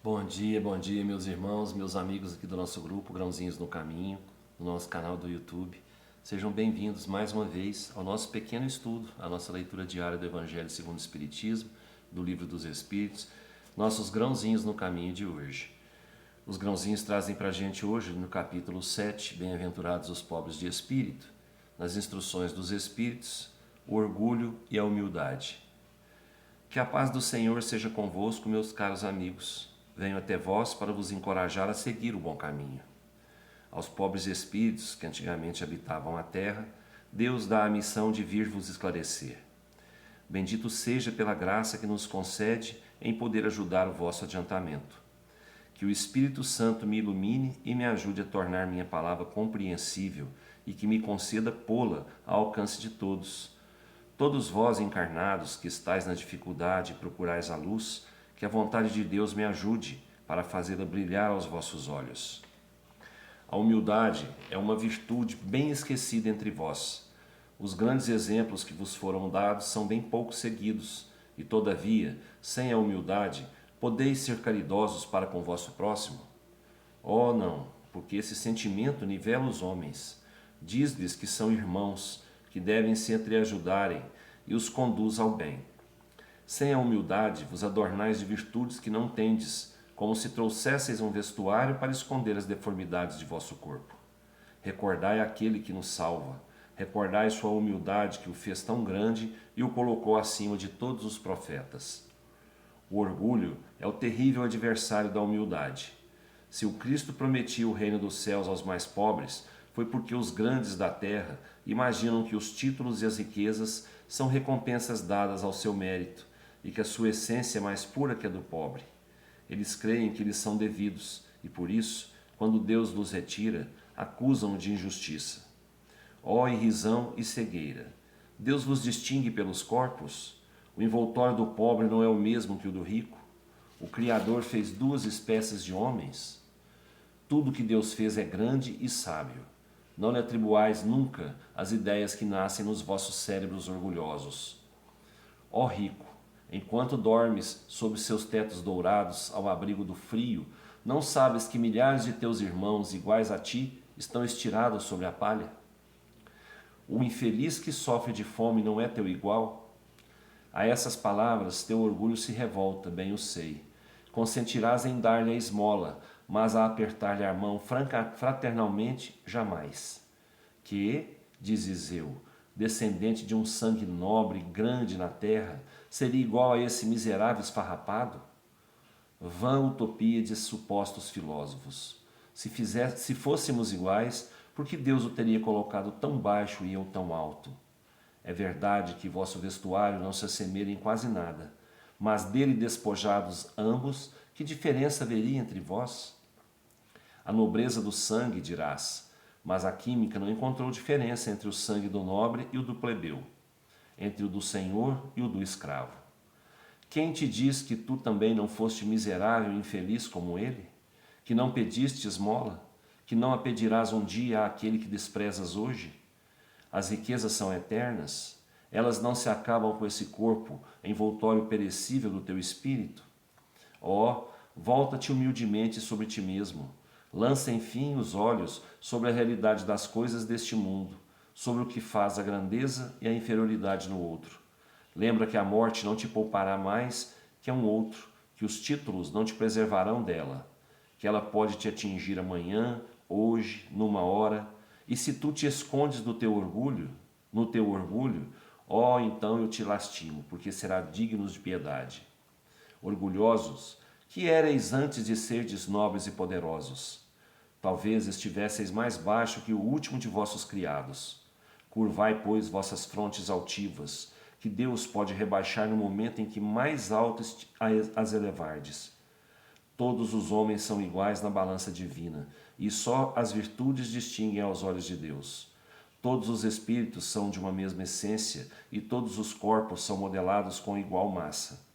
Bom dia, meus irmãos, meus amigos aqui do nosso grupo Grãozinhos no Caminho, do nosso canal do YouTube. Sejam bem-vindos mais uma vez ao nosso pequeno estudo, a nossa leitura diária do Evangelho segundo o Espiritismo, do Livro dos Espíritos, nossos grãozinhos no caminho de hoje. Os grãozinhos trazem para a gente hoje, no capítulo 7, Bem-aventurados os pobres de espírito, nas instruções dos Espíritos, o orgulho e a humildade. Que a paz do Senhor seja convosco, meus caros amigos. Venho até vós para vos encorajar a seguir o bom caminho. Aos pobres espíritos que antigamente habitavam a terra, Deus dá a missão de vir vos esclarecer. Bendito seja pela graça que nos concede em poder ajudar o vosso adiantamento. Que o Espírito Santo me ilumine e me ajude a tornar minha palavra compreensível e que me conceda pô-la ao alcance de todos. Todos vós encarnados que estáis na dificuldade e procurais a luz, que a vontade de Deus me ajude para fazê-la brilhar aos vossos olhos. A humildade é uma virtude bem esquecida entre vós. Os grandes exemplos que vos foram dados são bem pouco seguidos, e todavia, sem a humildade, podeis ser caridosos para com o vosso próximo? Oh, não, porque esse sentimento nivela os homens. Diz-lhes que são irmãos, que devem se entreajudarem, e os conduz ao bem. Sem a humildade vos adornais de virtudes que não tendes, como se trouxesseis um vestuário para esconder as deformidades de vosso corpo. Recordai aquele que nos salva, recordai sua humildade que o fez tão grande e o colocou acima de todos os profetas. O orgulho é o terrível adversário da humildade. Se o Cristo prometia o reino dos céus aos mais pobres, foi porque os grandes da terra imaginam que os títulos e as riquezas são recompensas dadas ao seu mérito e que a sua essência é mais pura que a do pobre. Eles creem que lhes são devidos e, por isso, quando Deus los retira, acusam-no de injustiça. Ó irrisão e cegueira! Deus vos distingue pelos corpos? O envoltório do pobre não é o mesmo que o do rico? O Criador fez duas espécies de homens? Tudo que Deus fez é grande e sábio. Não lhe atribuais nunca as ideias que nascem nos vossos cérebros orgulhosos. Ó rico! Enquanto dormes sob seus tetos dourados ao abrigo do frio, não sabes que milhares de teus irmãos iguais a ti estão estirados sobre a palha? O infeliz que sofre de fome não é teu igual? A essas palavras teu orgulho se revolta, bem o sei. Consentirás em dar-lhe a esmola, mas a apertar-lhe a mão fraternalmente jamais. Que, dizes eu, descendente de um sangue nobre e grande na terra, seria igual a esse miserável esfarrapado? Vã utopia de supostos filósofos. Se fôssemos iguais, por que Deus o teria colocado tão baixo e eu tão alto? É verdade que vosso vestuário não se assemelha em quase nada, mas dele despojados ambos, que diferença haveria entre vós? A nobreza do sangue, dirás, mas a química não encontrou diferença entre o sangue do nobre e o do plebeu, entre o do senhor e o do escravo. Quem te diz que tu também não foste miserável e infeliz como ele? Que não pediste esmola? Que não a pedirás um dia àquele que desprezas hoje? As riquezas são eternas? Elas não se acabam com esse corpo, envoltório perecível do teu espírito? Ó, volta-te humildemente sobre ti mesmo. Lança, enfim, os olhos sobre a realidade das coisas deste mundo, sobre o que faz a grandeza e a inferioridade no outro. Lembra que a morte não te poupará mais que a um outro, que os títulos não te preservarão dela, que ela pode te atingir amanhã, hoje, numa hora, e se tu te escondes do teu orgulho, no teu orgulho, ó, então eu te lastimo, porque será digno de piedade. Orgulhosos, que éreis antes de serdes nobres e poderosos? Talvez estivesseis mais baixo que o último de vossos criados. Curvai, pois, vossas frontes altivas, que Deus pode rebaixar no momento em que mais alto as elevardes. Todos os homens são iguais na balança divina, e só as virtudes distinguem aos olhos de Deus. Todos os espíritos são de uma mesma essência, e todos os corpos são modelados com igual massa.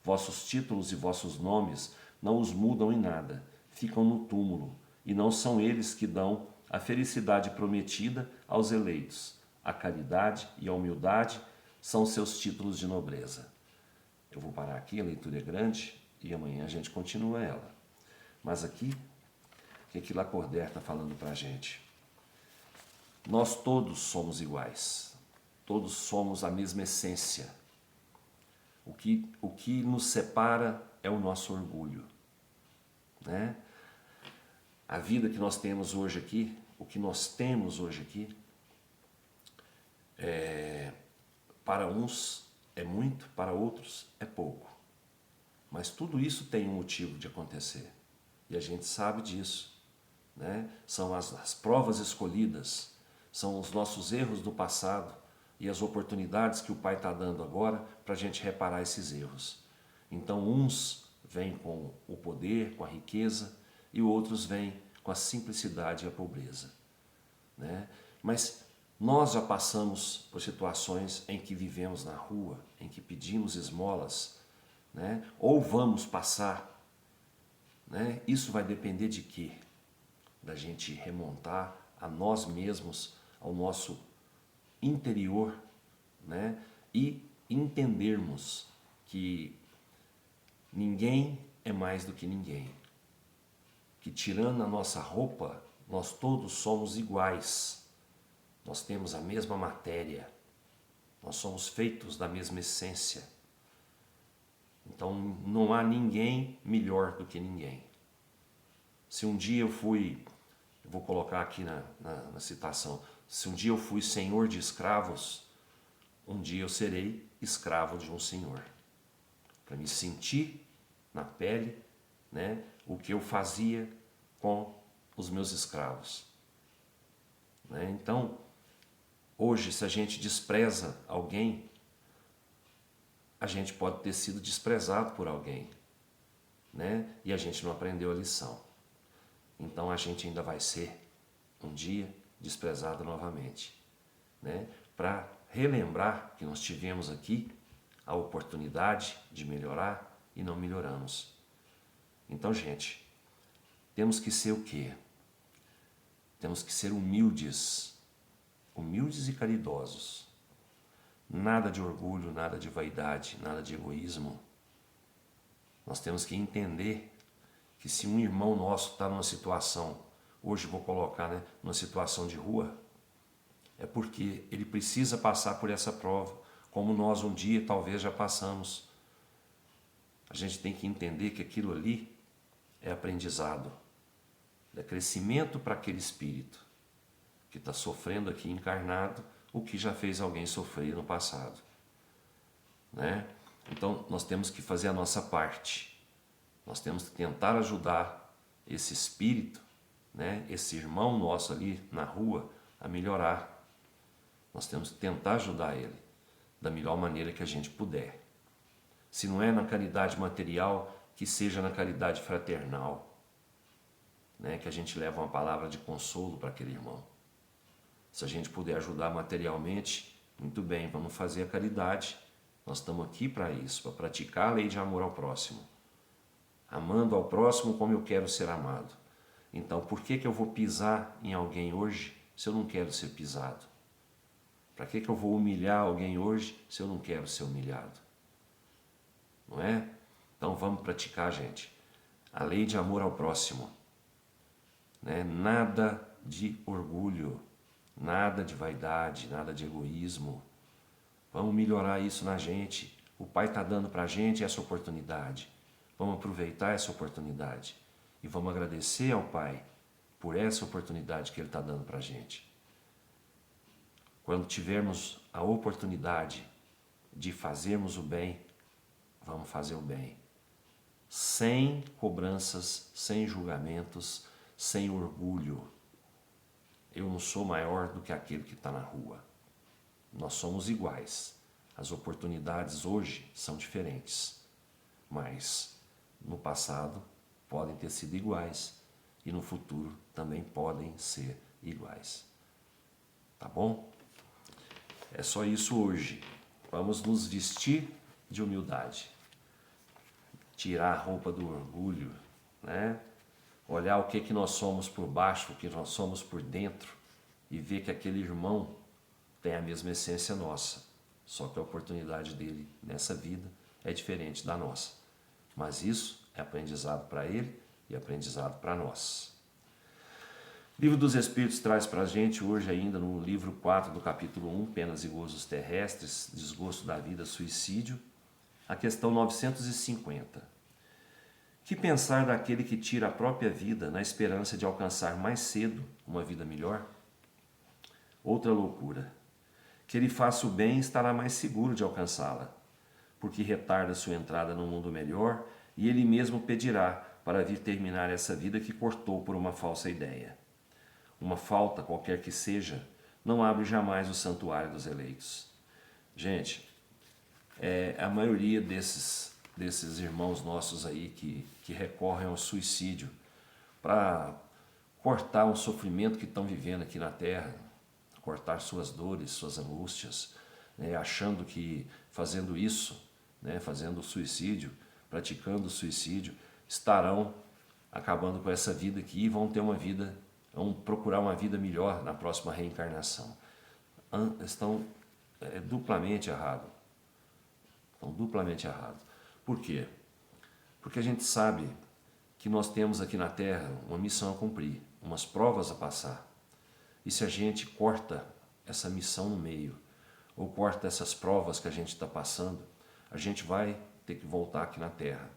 Vossos títulos e vossos nomes não os mudam em nada, ficam no túmulo, e não são eles que dão a felicidade prometida aos eleitos. A caridade e a humildade são seus títulos de nobreza. Eu vou parar aqui, a leitura é grande, e amanhã a gente continua ela. Mas aqui, o que Lacordaire está falando para a gente? Nós todos somos iguais, todos somos a mesma essência. O que nos separa é o nosso orgulho, né? A vida que nós temos hoje aqui, o que nós temos hoje aqui, para uns é muito, para outros é pouco. Mas tudo isso tem um motivo de acontecer. E a gente sabe disso, né? São as provas escolhidas, são os nossos erros do passado e as oportunidades que o Pai está dando agora para a gente reparar esses erros. Então uns vêm com o poder, com a riqueza, e outros vêm com a simplicidade e a pobreza, né? Mas nós já passamos por situações em que vivemos na rua, em que pedimos esmolas, né? Ou vamos passar, né? Isso vai depender de quê? Da gente remontar a nós mesmos, ao nosso interior, né? E entendermos que ninguém é mais do que ninguém. Que tirando a nossa roupa, nós todos somos iguais. Nós temos a mesma matéria. Nós somos feitos da mesma essência. Então não há ninguém melhor do que ninguém. Se um dia eu vou colocar aqui na citação, se um dia eu fui senhor de escravos, um dia eu serei escravo de um senhor. Para me sentir na pele, né, o que eu fazia com os meus escravos, né? Então, hoje, se a gente despreza alguém, a gente pode ter sido desprezado por alguém, né? E a gente não aprendeu a lição. Então a gente ainda vai ser, um dia, desprezado novamente, né? Para relembrar que nós tivemos aqui a oportunidade de melhorar e não melhoramos. Então, gente, temos que ser o quê? Temos que ser humildes, humildes e caridosos. Nada de orgulho, nada de vaidade, nada de egoísmo. Nós temos que entender que se um irmão nosso está numa situação, hoje vou colocar, né, numa situação de rua, é porque ele precisa passar por essa prova, como nós um dia talvez já passamos. A gente tem que entender que aquilo ali é aprendizado, é crescimento para aquele espírito que está sofrendo aqui encarnado o que já fez alguém sofrer no passado, né? Então nós temos que fazer a nossa parte, nós temos que tentar ajudar esse espírito, né? Esse irmão nosso ali na rua a melhorar. Nós temos que tentar ajudar ele da melhor maneira que a gente puder. Se não é na caridade material, que seja na caridade fraternal, né? Que a gente leva uma palavra de consolo para aquele irmão. Se a gente puder ajudar materialmente, muito bem, vamos fazer a caridade. Nós estamos aqui para isso, para praticar a lei de amor ao próximo. Amando ao próximo como eu quero ser amado. Então, por que eu vou pisar em alguém hoje se eu não quero ser pisado? Para que eu vou humilhar alguém hoje se eu não quero ser humilhado? Não é? Então vamos praticar, gente, a lei de amor ao próximo, né? Nada de orgulho, nada de vaidade, nada de egoísmo. Vamos melhorar isso na gente. O Pai está dando para a gente essa oportunidade. Vamos aproveitar essa oportunidade e vamos agradecer ao Pai por essa oportunidade que Ele está dando para a gente. Quando tivermos a oportunidade de fazermos o bem, vamos fazer o bem. Sem cobranças, sem julgamentos, sem orgulho. Eu não sou maior do que aquele que está na rua. Nós somos iguais. As oportunidades hoje são diferentes, mas no passado podem ter sido iguais e no futuro também podem ser iguais. Tá bom? É só isso hoje. Vamos nos vestir de humildade. Tirar a roupa do orgulho, né? Olhar o que nós somos por baixo, o que nós somos por dentro e ver que aquele irmão tem a mesma essência nossa, só que a oportunidade dele nessa vida é diferente da nossa. Mas isso é aprendizado para ele e aprendizado para nós. O Livro dos Espíritos traz para a gente hoje ainda no livro 4 do capítulo 1, Penas e Gozos Terrestres, Desgosto da Vida, Suicídio, a questão 950. Que pensar daquele que tira a própria vida na esperança de alcançar mais cedo uma vida melhor? Outra loucura. Que ele faça o bem estará mais seguro de alcançá-la, porque retarda sua entrada no mundo melhor e ele mesmo pedirá para vir terminar essa vida que cortou por uma falsa ideia. Uma falta, qualquer que seja, não abre jamais o santuário dos eleitos. Gente, a maioria desses irmãos nossos aí que recorrem ao suicídio para cortar o sofrimento que estão vivendo aqui na Terra, cortar suas dores, suas angústias, né, achando que fazendo isso, né, fazendo o suicídio, praticando o suicídio, estarão acabando com essa vida aqui e vão ter uma vida, vão procurar uma vida melhor na próxima reencarnação. Estão duplamente errados. Estão duplamente errados. Por quê? Porque a gente sabe que nós temos aqui na Terra uma missão a cumprir, umas provas a passar. E se a gente corta essa missão no meio, ou corta essas provas que a gente está passando, a gente vai ter que voltar aqui na Terra.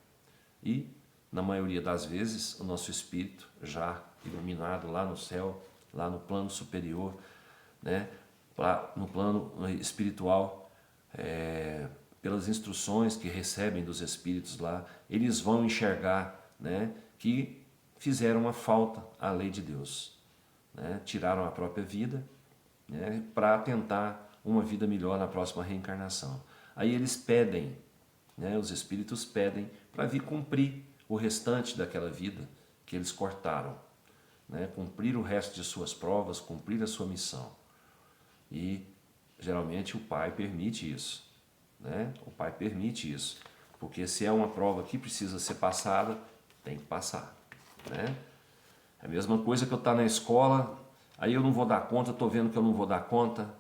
E, na maioria das vezes, o nosso espírito, já iluminado lá no céu, lá no plano superior, né, no plano espiritual, pelas instruções que recebem dos espíritos lá, eles vão enxergar, né, que fizeram uma falta à lei de Deus, né, tiraram a própria vida, né, para tentar uma vida melhor na próxima reencarnação. Aí eles pedem, né, os espíritos pedem para vir cumprir o restante daquela vida que eles cortaram, né, cumprir o resto de suas provas, cumprir a sua missão. E geralmente o Pai permite isso, né? O Pai permite isso, porque se é uma prova que precisa ser passada, tem que passar, né? É a mesma coisa que eu estar na escola, aí eu não vou dar conta, estou vendo que eu não vou dar conta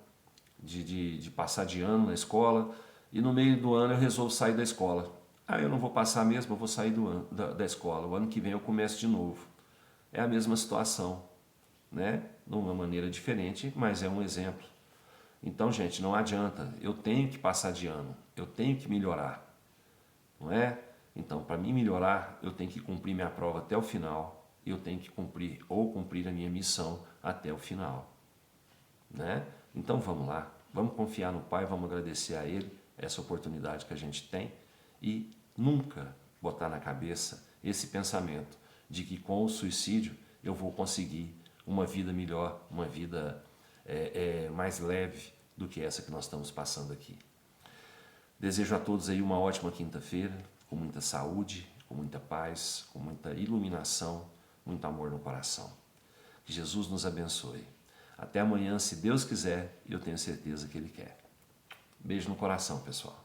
de passar de ano na escola, e no meio do ano eu resolvo sair da escola. Aí eu não vou passar mesmo, eu vou sair da escola, o ano que vem eu começo de novo. É a mesma situação, né? De uma maneira diferente, mas é um exemplo. Então, gente, não adianta, eu tenho que passar de ano, eu tenho que melhorar, não é? Então, para mim melhorar, eu tenho que cumprir minha prova até o final, eu tenho que cumprir a minha missão até o final, né? Então vamos lá, vamos confiar no Pai, vamos agradecer a Ele essa oportunidade que a gente tem e nunca botar na cabeça esse pensamento de que com o suicídio eu vou conseguir uma vida melhor, uma vida mais leve do que essa que nós estamos passando aqui. Desejo a todos aí uma ótima quinta-feira, com muita saúde, com muita paz, com muita iluminação, muito amor no coração. Que Jesus nos abençoe. Até amanhã, se Deus quiser, e eu tenho certeza que Ele quer. Beijo no coração, pessoal.